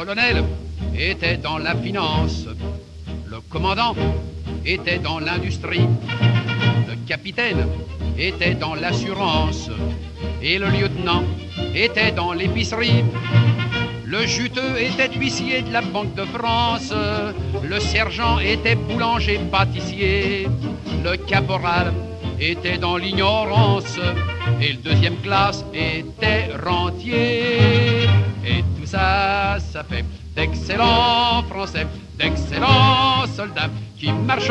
colonel était dans la finance, le commandant était dans l'industrie, le capitaine était dans l'assurance et le lieutenant était dans l'épicerie. Le juteux était huissier de la Banque de France, le sergent était boulanger-pâtissier, le caporal était dans l'ignorance et le deuxième classe était rentier. Et tout ça, ça fait d'excellents Français, d'excellents soldats qui marchent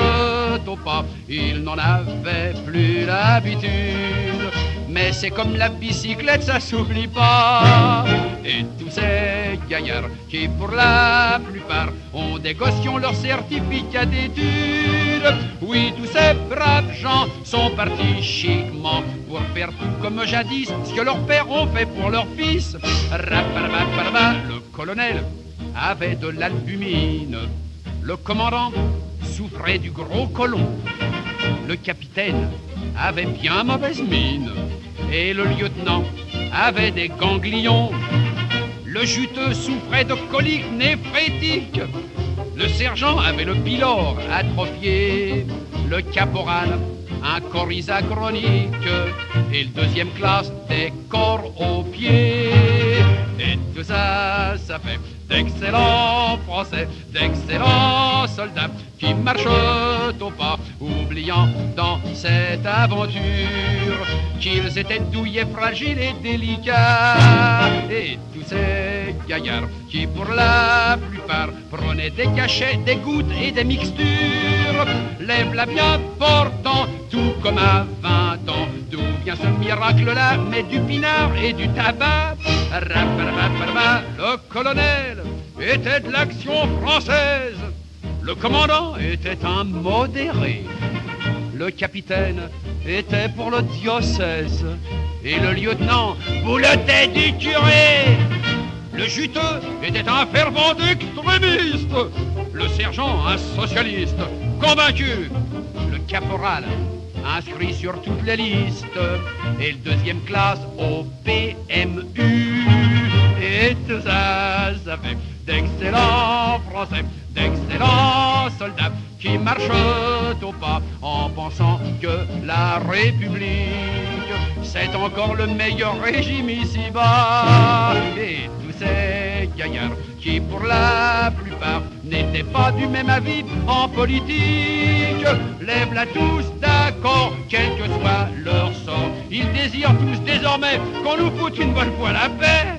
au pas. Ils n'en avaient plus l'habitude, mais c'est comme la bicyclette, ça s'oublie pas. Et tous ces gaillards qui pour la plupart ont des gossions leur certificat d'études. Oui, tous ces braves gens sont partis chiquement pour faire tout comme jadis ce que leurs pères ont fait pour leurs fils. Le colonel avait de l'albumine, le commandant souffrait du gros côlon, le capitaine avait bien mauvaise mine et le lieutenant avait des ganglions. Le juteux souffrait de coliques néphrétiques, le sergent avait le pylore atrophié, le caporal un coryza chronique et le deuxième classe des corps aux pieds. Et tout ça, ça fait d'excellents Français, d'excellents soldats qui marchent au pas, oubliant dans cette aventure qu'ils étaient douillets, fragiles et délicats. Et tous ces gaillards qui pour la plupart prenaient des cachets, des gouttes et des mixtures, lève-la bien portant, tout comme à 20 ans. D'où vient ce miracle-là? Mais du pinard et du tabac. Le colonel était de l'action française, le commandant était un modéré, le capitaine était pour le diocèse et le lieutenant bouletait du curé. Le juteux était un fervent extrémiste, le sergent un socialiste convaincu, le caporal inscrit sur toutes les listes et le deuxième classe au PMU. Et tout ça, ça fait d'excellents Français, d'excellents soldats qui marchent au pas en pensant que la République c'est encore le meilleur régime ici-bas. Et tous ces gaillards qui pour la plupart n'étaient pas du même avis en politique, lèvent-la tous d'accord, quel que soit leur sort. Ils désirent tous désormais qu'on nous foute une bonne fois la paix.